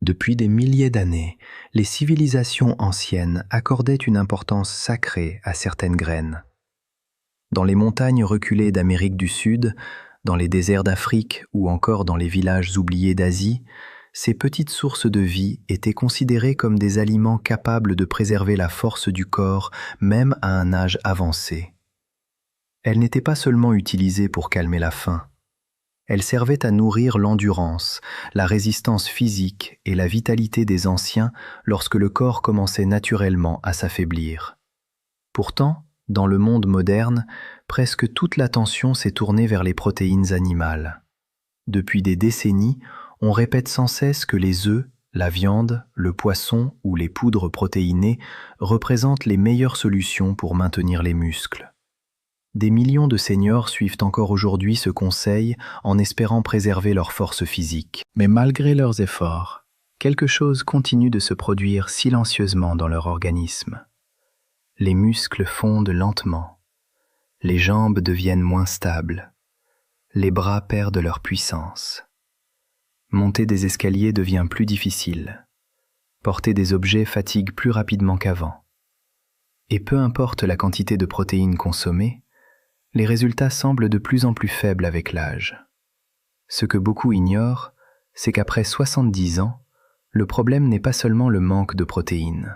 Depuis des milliers d'années, les civilisations anciennes accordaient une importance sacrée à certaines graines. Dans les montagnes reculées d'Amérique du Sud, dans les déserts d'Afrique ou encore dans les villages oubliés d'Asie, ces petites sources de vie étaient considérées comme des aliments capables de préserver la force du corps même à un âge avancé. Elles n'étaient pas seulement utilisées pour calmer la faim. Elles servaient à nourrir l'endurance, la résistance physique et la vitalité des anciens lorsque le corps commençait naturellement à s'affaiblir. Pourtant, dans le monde moderne, presque toute l'attention s'est tournée vers les protéines animales. Depuis des décennies, on répète sans cesse que les œufs, la viande, le poisson ou les poudres protéinées représentent les meilleures solutions pour maintenir les muscles. Des millions de seniors suivent encore aujourd'hui ce conseil en espérant préserver leur force physique. Mais malgré leurs efforts, quelque chose continue de se produire silencieusement dans leur organisme. Les muscles fondent lentement, les jambes deviennent moins stables, les bras perdent leur puissance. Monter des escaliers devient plus difficile, porter des objets fatigue plus rapidement qu'avant. Et peu importe la quantité de protéines consommées, les résultats semblent de plus en plus faibles avec l'âge. Ce que beaucoup ignorent, c'est qu'après 70 ans, le problème n'est pas seulement le manque de protéines.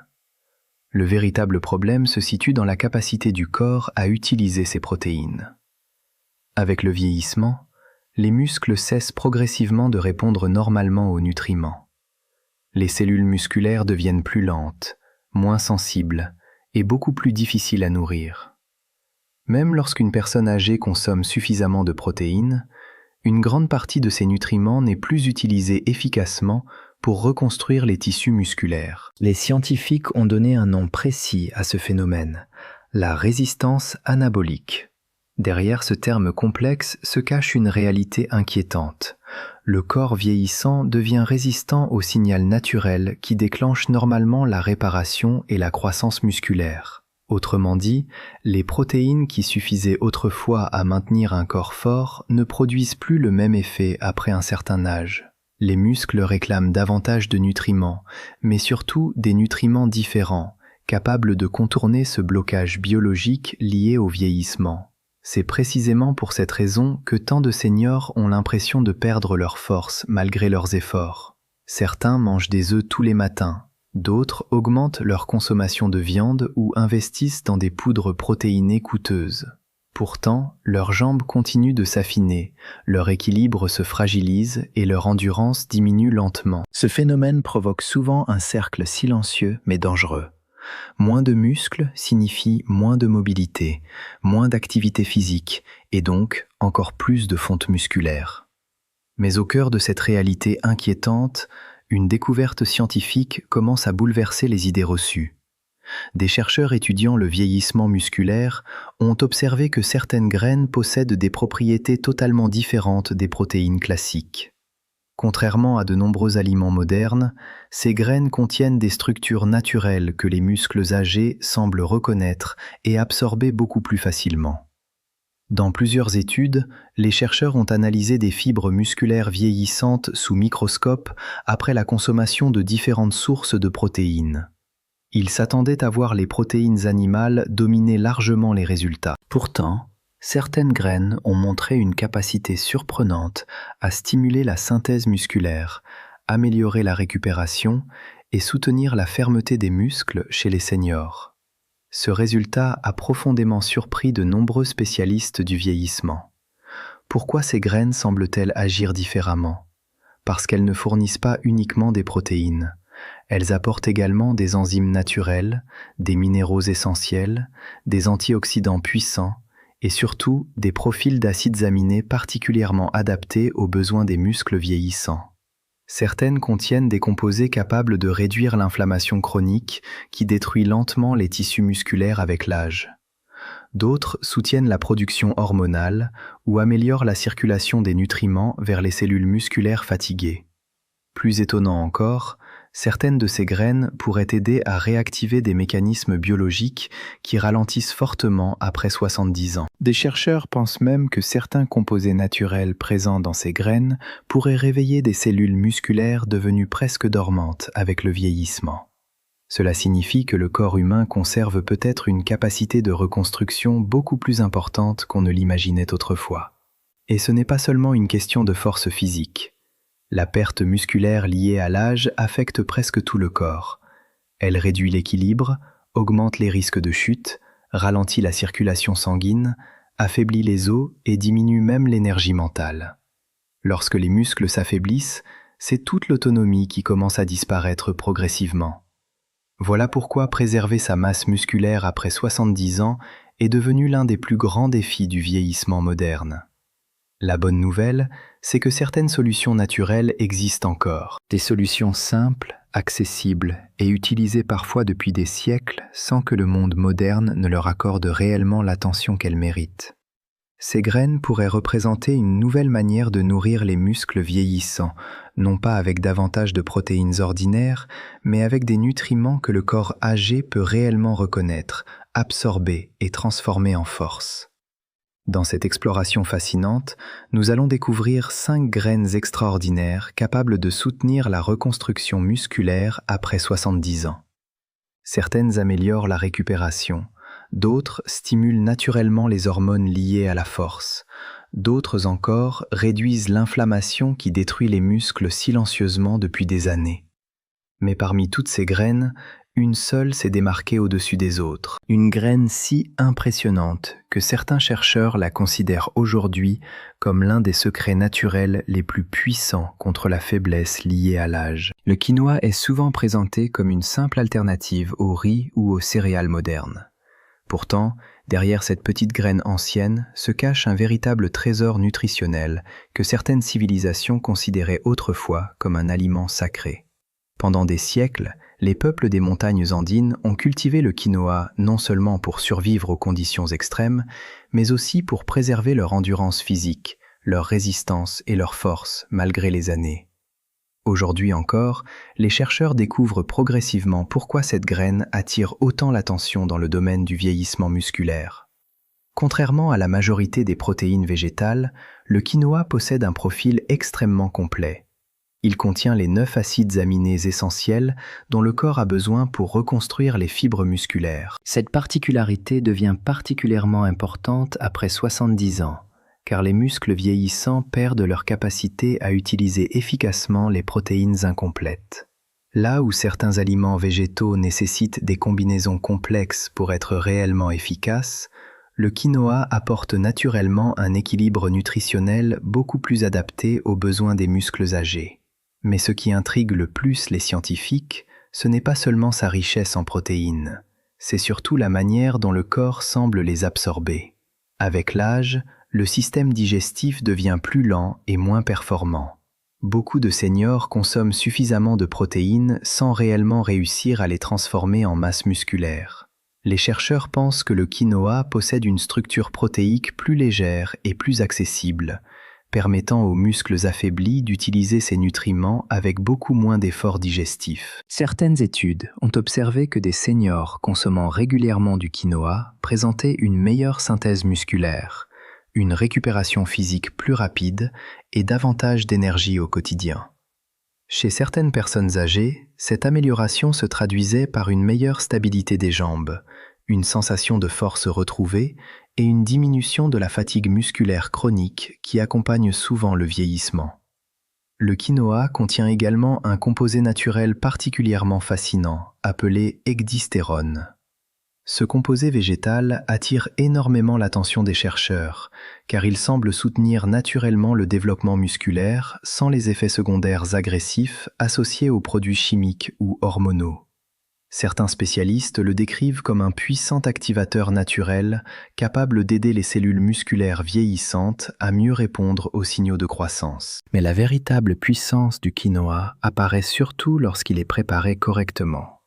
Le véritable problème se situe dans la capacité du corps à utiliser ces protéines. Avec le vieillissement, les muscles cessent progressivement de répondre normalement aux nutriments. Les cellules musculaires deviennent plus lentes, moins sensibles et beaucoup plus difficiles à nourrir. Même lorsqu'une personne âgée consomme suffisamment de protéines, une grande partie de ces nutriments n'est plus utilisée efficacement pour reconstruire les tissus musculaires. Les scientifiques ont donné un nom précis à ce phénomène, la résistance anabolique. Derrière ce terme complexe se cache une réalité inquiétante. Le corps vieillissant devient résistant au signal naturel qui déclenche normalement la réparation et la croissance musculaire. Autrement dit, les protéines qui suffisaient autrefois à maintenir un corps fort ne produisent plus le même effet après un certain âge. Les muscles réclament davantage de nutriments, mais surtout des nutriments différents, capables de contourner ce blocage biologique lié au vieillissement. C'est précisément pour cette raison que tant de seniors ont l'impression de perdre leur force malgré leurs efforts. Certains mangent des œufs tous les matins. D'autres augmentent leur consommation de viande ou investissent dans des poudres protéinées coûteuses. Pourtant, leurs jambes continuent de s'affiner, leur équilibre se fragilise et leur endurance diminue lentement. Ce phénomène provoque souvent un cercle silencieux mais dangereux. Moins de muscles signifie moins de mobilité, moins d'activité physique et donc encore plus de fonte musculaire. Mais au cœur de cette réalité inquiétante, une découverte scientifique commence à bouleverser les idées reçues. Des chercheurs étudiant le vieillissement musculaire ont observé que certaines graines possèdent des propriétés totalement différentes des protéines classiques. Contrairement à de nombreux aliments modernes, ces graines contiennent des structures naturelles que les muscles âgés semblent reconnaître et absorber beaucoup plus facilement. Dans plusieurs études, les chercheurs ont analysé des fibres musculaires vieillissantes sous microscope après la consommation de différentes sources de protéines. Ils s'attendaient à voir les protéines animales dominer largement les résultats. Pourtant, certaines graines ont montré une capacité surprenante à stimuler la synthèse musculaire, améliorer la récupération et soutenir la fermeté des muscles chez les seniors. Ce résultat a profondément surpris de nombreux spécialistes du vieillissement. Pourquoi ces graines semblent-elles agir différemment? Parce qu'elles ne fournissent pas uniquement des protéines. Elles apportent également des enzymes naturelles, des minéraux essentiels, des antioxydants puissants et surtout des profils d'acides aminés particulièrement adaptés aux besoins des muscles vieillissants. Certaines contiennent des composés capables de réduire l'inflammation chronique qui détruit lentement les tissus musculaires avec l'âge. D'autres soutiennent la production hormonale ou améliorent la circulation des nutriments vers les cellules musculaires fatiguées. Plus étonnant encore, certaines de ces graines pourraient aider à réactiver des mécanismes biologiques qui ralentissent fortement après 70 ans. Des chercheurs pensent même que certains composés naturels présents dans ces graines pourraient réveiller des cellules musculaires devenues presque dormantes avec le vieillissement. Cela signifie que le corps humain conserve peut-être une capacité de reconstruction beaucoup plus importante qu'on ne l'imaginait autrefois. Et ce n'est pas seulement une question de force physique. La perte musculaire liée à l'âge affecte presque tout le corps. Elle réduit l'équilibre, augmente les risques de chute, ralentit la circulation sanguine, affaiblit les os et diminue même l'énergie mentale. Lorsque les muscles s'affaiblissent, c'est toute l'autonomie qui commence à disparaître progressivement. Voilà pourquoi préserver sa masse musculaire après 70 ans est devenu l'un des plus grands défis du vieillissement moderne. La bonne nouvelle, c'est que certaines solutions naturelles existent encore. Des solutions simples, accessibles et utilisées parfois depuis des siècles sans que le monde moderne ne leur accorde réellement l'attention qu'elles méritent. Ces graines pourraient représenter une nouvelle manière de nourrir les muscles vieillissants, non pas avec davantage de protéines ordinaires, mais avec des nutriments que le corps âgé peut réellement reconnaître, absorber et transformer en force. Dans cette exploration fascinante, nous allons découvrir 5 graines extraordinaires capables de soutenir la reconstruction musculaire après 70 ans. Certaines améliorent la récupération, d'autres stimulent naturellement les hormones liées à la force, d'autres encore réduisent l'inflammation qui détruit les muscles silencieusement depuis des années. Mais parmi toutes ces graines, une seule s'est démarquée au-dessus des autres. Une graine si impressionnante que certains chercheurs la considèrent aujourd'hui comme l'un des secrets naturels les plus puissants contre la faiblesse liée à l'âge. Le quinoa est souvent présenté comme une simple alternative au riz ou aux céréales modernes. Pourtant, derrière cette petite graine ancienne se cache un véritable trésor nutritionnel que certaines civilisations considéraient autrefois comme un aliment sacré. Pendant des siècles, les peuples des montagnes andines ont cultivé le quinoa non seulement pour survivre aux conditions extrêmes, mais aussi pour préserver leur endurance physique, leur résistance et leur force malgré les années. Aujourd'hui encore, les chercheurs découvrent progressivement pourquoi cette graine attire autant l'attention dans le domaine du vieillissement musculaire. Contrairement à la majorité des protéines végétales, le quinoa possède un profil extrêmement complet. Il contient les 9 acides aminés essentiels dont le corps a besoin pour reconstruire les fibres musculaires. Cette particularité devient particulièrement importante après 70 ans. Car les muscles vieillissants perdent leur capacité à utiliser efficacement les protéines incomplètes. Là où certains aliments végétaux nécessitent des combinaisons complexes pour être réellement efficaces, le quinoa apporte naturellement un équilibre nutritionnel beaucoup plus adapté aux besoins des muscles âgés. Mais ce qui intrigue le plus les scientifiques, ce n'est pas seulement sa richesse en protéines, c'est surtout la manière dont le corps semble les absorber. Avec l'âge, le système digestif devient plus lent et moins performant. Beaucoup de seniors consomment suffisamment de protéines sans réellement réussir à les transformer en masse musculaire. Les chercheurs pensent que le quinoa possède une structure protéique plus légère et plus accessible, permettant aux muscles affaiblis d'utiliser ces nutriments avec beaucoup moins d'efforts digestifs. Certaines études ont observé que des seniors consommant régulièrement du quinoa présentaient une meilleure synthèse musculaire, une récupération physique plus rapide et davantage d'énergie au quotidien. Chez certaines personnes âgées, cette amélioration se traduisait par une meilleure stabilité des jambes, une sensation de force retrouvée et une diminution de la fatigue musculaire chronique qui accompagne souvent le vieillissement. Le quinoa contient également un composé naturel particulièrement fascinant, appelé ecdystérone. Ce composé végétal attire énormément l'attention des chercheurs, car il semble soutenir naturellement le développement musculaire sans les effets secondaires agressifs associés aux produits chimiques ou hormonaux. Certains spécialistes le décrivent comme un puissant activateur naturel capable d'aider les cellules musculaires vieillissantes à mieux répondre aux signaux de croissance. Mais la véritable puissance du quinoa apparaît surtout lorsqu'il est préparé correctement.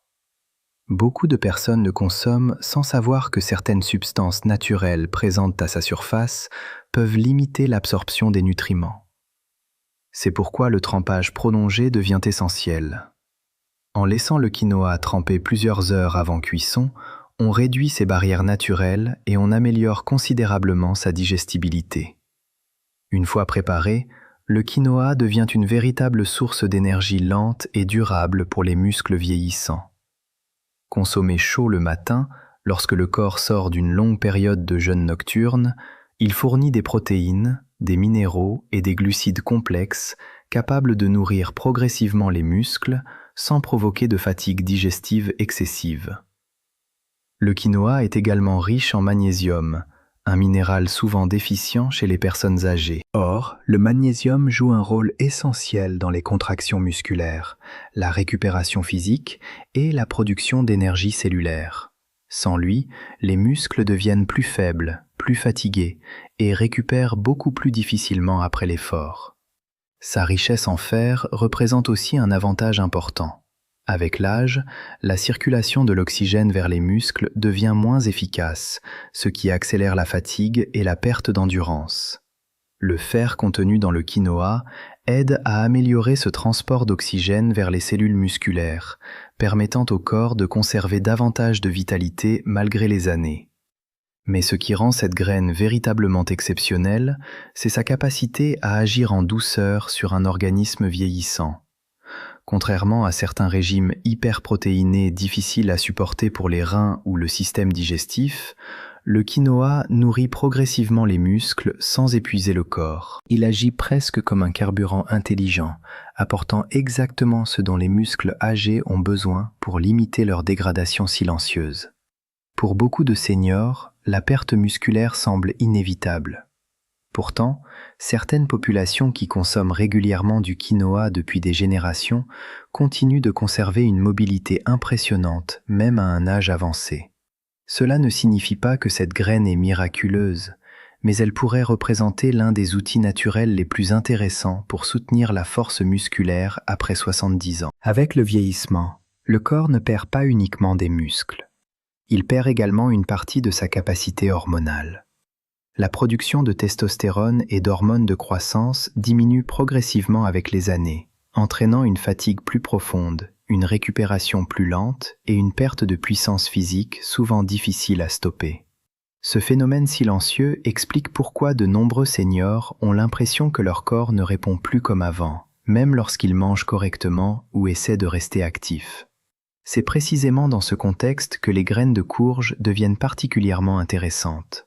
Beaucoup de personnes le consomment sans savoir que certaines substances naturelles présentes à sa surface peuvent limiter l'absorption des nutriments. C'est pourquoi le trempage prolongé devient essentiel. En laissant le quinoa tremper plusieurs heures avant cuisson, on réduit ses barrières naturelles et on améliore considérablement sa digestibilité. Une fois préparé, le quinoa devient une véritable source d'énergie lente et durable pour les muscles vieillissants. Consommé chaud le matin, lorsque le corps sort d'une longue période de jeûne nocturne, il fournit des protéines, des minéraux et des glucides complexes capables de nourrir progressivement les muscles sans provoquer de fatigue digestive excessive. Le quinoa est également riche en magnésium, un minéral souvent déficient chez les personnes âgées. Or, le magnésium joue un rôle essentiel dans les contractions musculaires, la récupération physique et la production d'énergie cellulaire. Sans lui, les muscles deviennent plus faibles, plus fatigués et récupèrent beaucoup plus difficilement après l'effort. Sa richesse en fer représente aussi un avantage important. Avec l'âge, la circulation de l'oxygène vers les muscles devient moins efficace, ce qui accélère la fatigue et la perte d'endurance. Le fer contenu dans le quinoa aide à améliorer ce transport d'oxygène vers les cellules musculaires, permettant au corps de conserver davantage de vitalité malgré les années. Mais ce qui rend cette graine véritablement exceptionnelle, c'est sa capacité à agir en douceur sur un organisme vieillissant. Contrairement à certains régimes hyperprotéinés difficiles à supporter pour les reins ou le système digestif, le quinoa nourrit progressivement les muscles sans épuiser le corps. Il agit presque comme un carburant intelligent, apportant exactement ce dont les muscles âgés ont besoin pour limiter leur dégradation silencieuse. Pour beaucoup de seniors, la perte musculaire semble inévitable. Pourtant, certaines populations qui consomment régulièrement du quinoa depuis des générations continuent de conserver une mobilité impressionnante, même à un âge avancé. Cela ne signifie pas que cette graine est miraculeuse, mais elle pourrait représenter l'un des outils naturels les plus intéressants pour soutenir la force musculaire après 70 ans. Avec le vieillissement, le corps ne perd pas uniquement des muscles. Il perd également une partie de sa capacité hormonale. La production de testostérone et d'hormones de croissance diminue progressivement avec les années, entraînant une fatigue plus profonde, une récupération plus lente et une perte de puissance physique souvent difficile à stopper. Ce phénomène silencieux explique pourquoi de nombreux seniors ont l'impression que leur corps ne répond plus comme avant, même lorsqu'ils mangent correctement ou essaient de rester actifs. C'est précisément dans ce contexte que les graines de courge deviennent particulièrement intéressantes.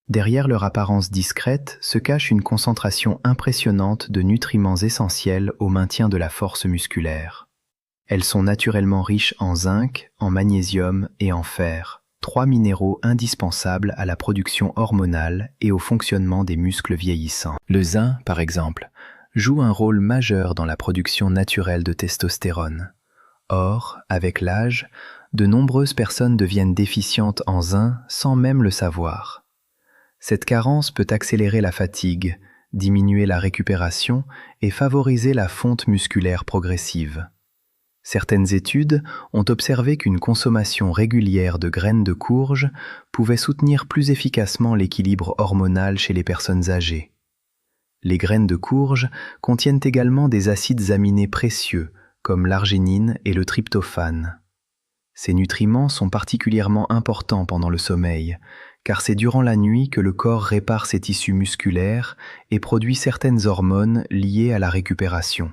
Derrière leur apparence discrète se cache une concentration impressionnante de nutriments essentiels au maintien de la force musculaire. Elles sont naturellement riches en zinc, en magnésium et en fer, 3 minéraux indispensables à la production hormonale et au fonctionnement des muscles vieillissants. Le zinc, par exemple, joue un rôle majeur dans la production naturelle de testostérone. Or, avec l'âge, de nombreuses personnes deviennent déficientes en zinc sans même le savoir. Cette carence peut accélérer la fatigue, diminuer la récupération et favoriser la fonte musculaire progressive. Certaines études ont observé qu'une consommation régulière de graines de courge pouvait soutenir plus efficacement l'équilibre hormonal chez les personnes âgées. Les graines de courge contiennent également des acides aminés précieux, comme l'arginine et le tryptophane. Ces nutriments sont particulièrement importants pendant le sommeil, car c'est durant la nuit que le corps répare ses tissus musculaires et produit certaines hormones liées à la récupération.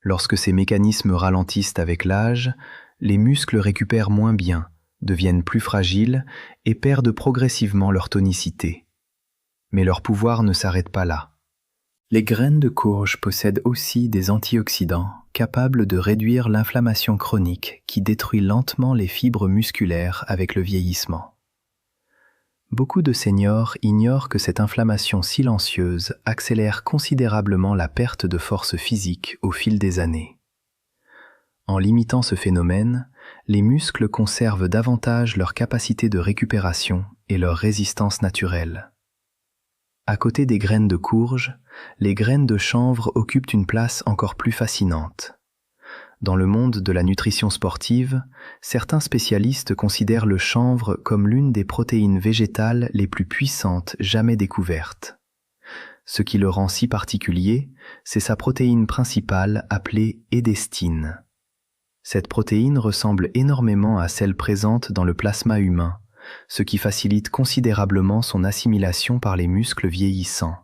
Lorsque ces mécanismes ralentissent avec l'âge, les muscles récupèrent moins bien, deviennent plus fragiles et perdent progressivement leur tonicité. Mais leur pouvoir ne s'arrête pas là. Les graines de courge possèdent aussi des antioxydants capables de réduire l'inflammation chronique qui détruit lentement les fibres musculaires avec le vieillissement. Beaucoup de seniors ignorent que cette inflammation silencieuse accélère considérablement la perte de force physique au fil des années. En limitant ce phénomène, les muscles conservent davantage leur capacité de récupération et leur résistance naturelle. À côté des graines de courge, les graines de chanvre occupent une place encore plus fascinante. Dans le monde de la nutrition sportive, certains spécialistes considèrent le chanvre comme l'une des protéines végétales les plus puissantes jamais découvertes. Ce qui le rend si particulier, c'est sa protéine principale appelée édestine. Cette protéine ressemble énormément à celle présente dans le plasma humain, ce qui facilite considérablement son assimilation par les muscles vieillissants.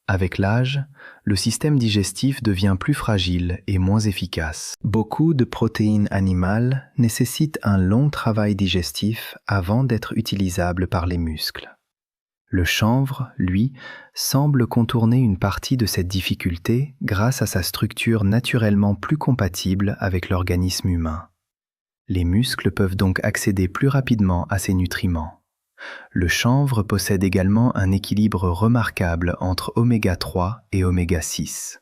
Avec l'âge, le système digestif devient plus fragile et moins efficace. Beaucoup de protéines animales nécessitent un long travail digestif avant d'être utilisables par les muscles. Le chanvre, lui, semble contourner une partie de cette difficulté grâce à sa structure naturellement plus compatible avec l'organisme humain. Les muscles peuvent donc accéder plus rapidement à ces nutriments. Le chanvre possède également un équilibre remarquable entre oméga 3 et oméga 6.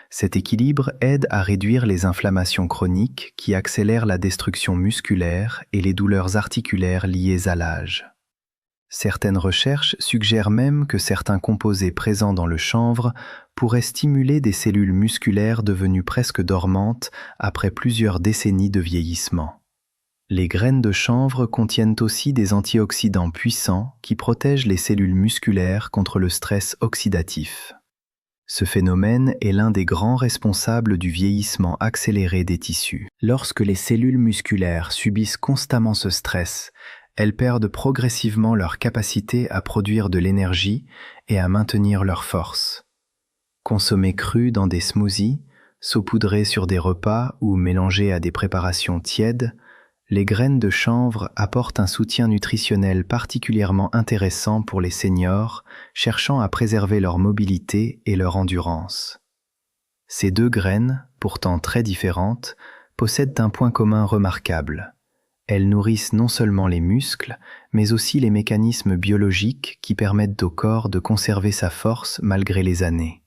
Cet équilibre aide à réduire les inflammations chroniques qui accélèrent la destruction musculaire et les douleurs articulaires liées à l'âge. Certaines recherches suggèrent même que certains composés présents dans le chanvre pourraient stimuler des cellules musculaires devenues presque dormantes après plusieurs décennies de vieillissement. Les graines de chanvre contiennent aussi des antioxydants puissants qui protègent les cellules musculaires contre le stress oxydatif. Ce phénomène est l'un des grands responsables du vieillissement accéléré des tissus. Lorsque les cellules musculaires subissent constamment ce stress, elles perdent progressivement leur capacité à produire de l'énergie et à maintenir leur force. Consommées crues dans des smoothies, saupoudrées sur des repas ou mélangées à des préparations tièdes, les graines de chanvre apportent un soutien nutritionnel particulièrement intéressant pour les seniors cherchant à préserver leur mobilité et leur endurance. Ces deux graines, pourtant très différentes, possèdent un point commun remarquable. Elles nourrissent non seulement les muscles, mais aussi les mécanismes biologiques qui permettent au corps de conserver sa force malgré les années.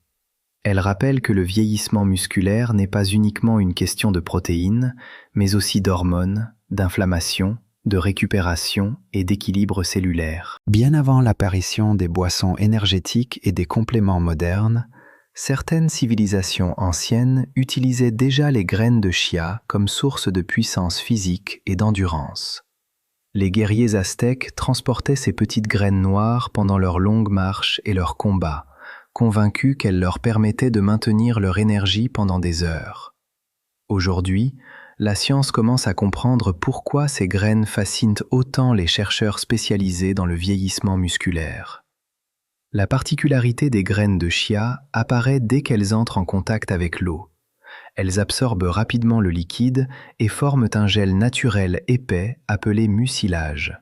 Elle rappelle que le vieillissement musculaire n'est pas uniquement une question de protéines, mais aussi d'hormones, d'inflammation, de récupération et d'équilibre cellulaire. Bien avant l'apparition des boissons énergétiques et des compléments modernes, certaines civilisations anciennes utilisaient déjà les graines de chia comme source de puissance physique et d'endurance. Les guerriers aztèques transportaient ces petites graines noires pendant leurs longues marches et leurs combats, convaincus qu'elles leur permettaient de maintenir leur énergie pendant des heures. Aujourd'hui, la science commence à comprendre pourquoi ces graines fascinent autant les chercheurs spécialisés dans le vieillissement musculaire. La particularité des graines de chia apparaît dès qu'elles entrent en contact avec l'eau. Elles absorbent rapidement le liquide et forment un gel naturel épais appelé mucilage.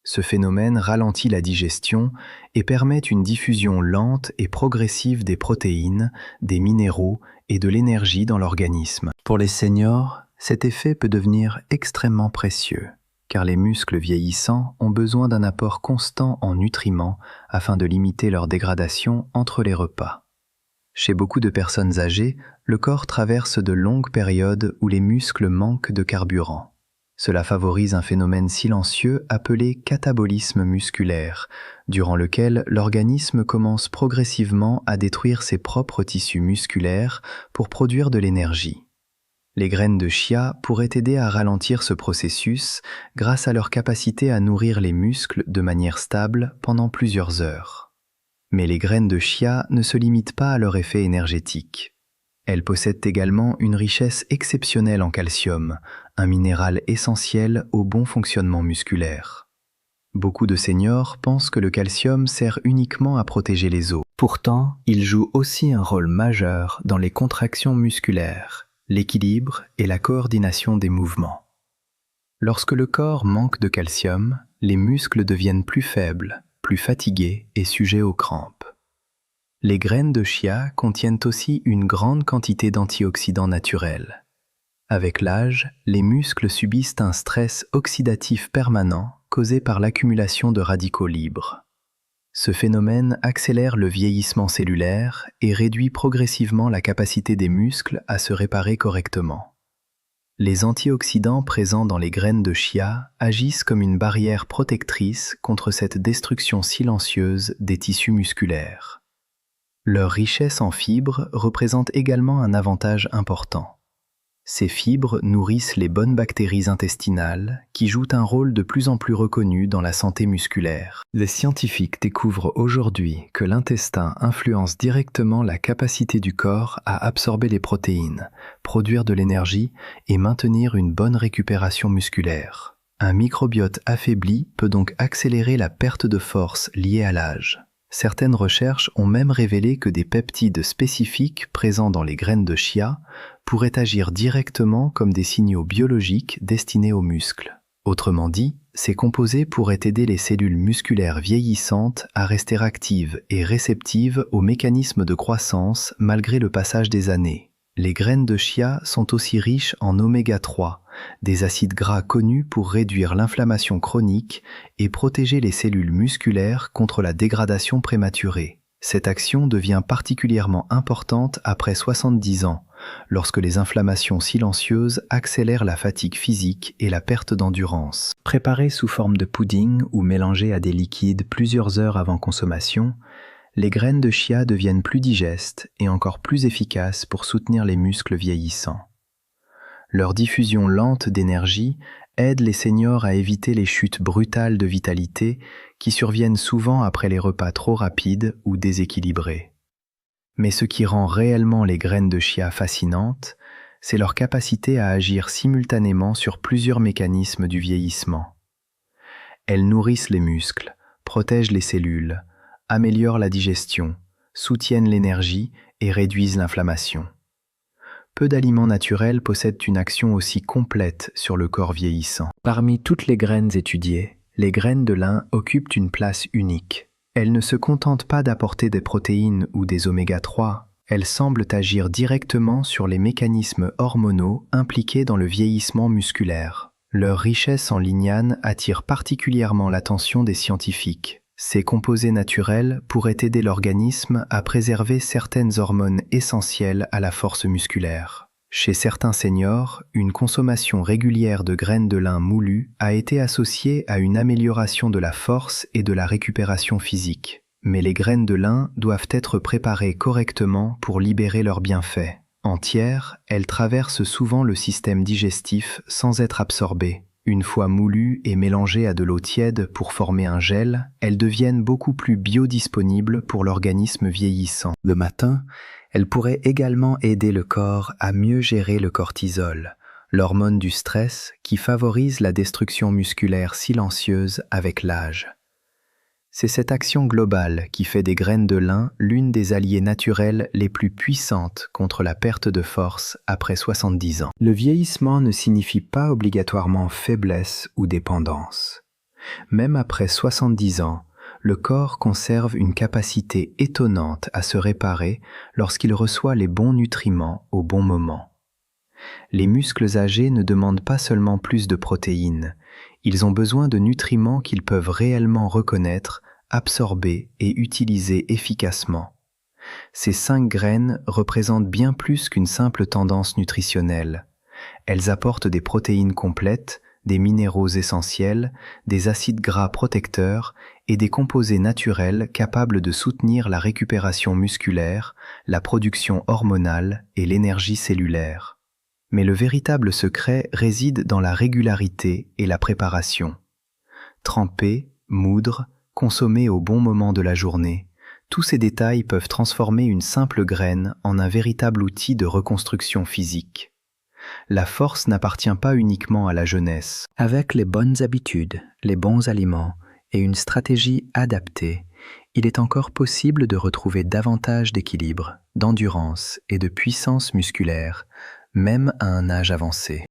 Ce phénomène ralentit la digestion et permet une diffusion lente et progressive des protéines, des minéraux et de l'énergie dans l'organisme. Pour les seniors, cet effet peut devenir extrêmement précieux, car les muscles vieillissants ont besoin d'un apport constant en nutriments afin de limiter leur dégradation entre les repas. Chez beaucoup de personnes âgées, le corps traverse de longues périodes où les muscles manquent de carburant. Cela favorise un phénomène silencieux appelé catabolisme musculaire, durant lequel l'organisme commence progressivement à détruire ses propres tissus musculaires pour produire de l'énergie. Les graines de chia pourraient aider à ralentir ce processus grâce à leur capacité à nourrir les muscles de manière stable pendant plusieurs heures. Mais les graines de chia ne se limitent pas à leur effet énergétique. Elles possèdent également une richesse exceptionnelle en calcium, un minéral essentiel au bon fonctionnement musculaire. Beaucoup de seniors pensent que le calcium sert uniquement à protéger les os. Pourtant, il joue aussi un rôle majeur dans les contractions musculaires, l'équilibre et la coordination des mouvements. Lorsque le corps manque de calcium, les muscles deviennent plus faibles, plus fatigués et sujets aux crampes. Les graines de chia contiennent aussi une grande quantité d'antioxydants naturels. Avec l'âge, les muscles subissent un stress oxydatif permanent causé par l'accumulation de radicaux libres. Ce phénomène accélère le vieillissement cellulaire et réduit progressivement la capacité des muscles à se réparer correctement. Les antioxydants présents dans les graines de chia agissent comme une barrière protectrice contre cette destruction silencieuse des tissus musculaires. Leur richesse en fibres représente également un avantage important. Ces fibres nourrissent les bonnes bactéries intestinales qui jouent un rôle de plus en plus reconnu dans la santé musculaire. Les scientifiques découvrent aujourd'hui que l'intestin influence directement la capacité du corps à absorber les protéines, produire de l'énergie et maintenir une bonne récupération musculaire. Un microbiote affaibli peut donc accélérer la perte de force liée à l'âge. Certaines recherches ont même révélé que des peptides spécifiques présents dans les graines de chia pourraient agir directement comme des signaux biologiques destinés aux muscles. Autrement dit, ces composés pourraient aider les cellules musculaires vieillissantes à rester actives et réceptives aux mécanismes de croissance malgré le passage des années. Les graines de chia sont aussi riches en oméga 3, des acides gras connus pour réduire l'inflammation chronique et protéger les cellules musculaires contre la dégradation prématurée. Cette action devient particulièrement importante après 70 ans, lorsque les inflammations silencieuses accélèrent la fatigue physique et la perte d'endurance. Préparées sous forme de pudding ou mélangées à des liquides plusieurs heures avant consommation, les graines de chia deviennent plus digestes et encore plus efficaces pour soutenir les muscles vieillissants. Leur diffusion lente d'énergie aide les seniors à éviter les chutes brutales de vitalité qui surviennent souvent après les repas trop rapides ou déséquilibrés. Mais ce qui rend réellement les graines de chia fascinantes, c'est leur capacité à agir simultanément sur plusieurs mécanismes du vieillissement. Elles nourrissent les muscles, protègent les cellules, améliorent la digestion, soutiennent l'énergie et réduisent l'inflammation. Peu d'aliments naturels possèdent une action aussi complète sur le corps vieillissant. Parmi toutes les graines étudiées, les graines de lin occupent une place unique. Elles ne se contentent pas d'apporter des protéines ou des oméga 3, elles semblent agir directement sur les mécanismes hormonaux impliqués dans le vieillissement musculaire. Leur richesse en lignane attire particulièrement l'attention des scientifiques. Ces composés naturels pourraient aider l'organisme à préserver certaines hormones essentielles à la force musculaire. Chez certains seniors, une consommation régulière de graines de lin moulues a été associée à une amélioration de la force et de la récupération physique. Mais les graines de lin doivent être préparées correctement pour libérer leurs bienfaits. Entières, elles traversent souvent le système digestif sans être absorbées. Une fois moulues et mélangées à de l'eau tiède pour former un gel, elles deviennent beaucoup plus biodisponibles pour l'organisme vieillissant. Le matin, elles pourraient également aider le corps à mieux gérer le cortisol, l'hormone du stress qui favorise la destruction musculaire silencieuse avec l'âge. C'est cette action globale qui fait des graines de lin l'une des alliées naturelles les plus puissantes contre la perte de force après 70 ans. Le vieillissement ne signifie pas obligatoirement faiblesse ou dépendance. Même après 70 ans, le corps conserve une capacité étonnante à se réparer lorsqu'il reçoit les bons nutriments au bon moment. Les muscles âgés ne demandent pas seulement plus de protéines, ils ont besoin de nutriments qu'ils peuvent réellement reconnaître, absorber et utiliser efficacement. Ces 5 graines représentent bien plus qu'une simple tendance nutritionnelle. Elles apportent des protéines complètes, des minéraux essentiels, des acides gras protecteurs et des composés naturels capables de soutenir la récupération musculaire, la production hormonale et l'énergie cellulaire. Mais le véritable secret réside dans la régularité et la préparation. Tremper, moudre, consommer au bon moment de la journée, tous ces détails peuvent transformer une simple graine en un véritable outil de reconstruction physique. La force n'appartient pas uniquement à la jeunesse. Avec les bonnes habitudes, les bons aliments et une stratégie adaptée, il est encore possible de retrouver davantage d'équilibre, d'endurance et de puissance musculaire, même à un âge avancé.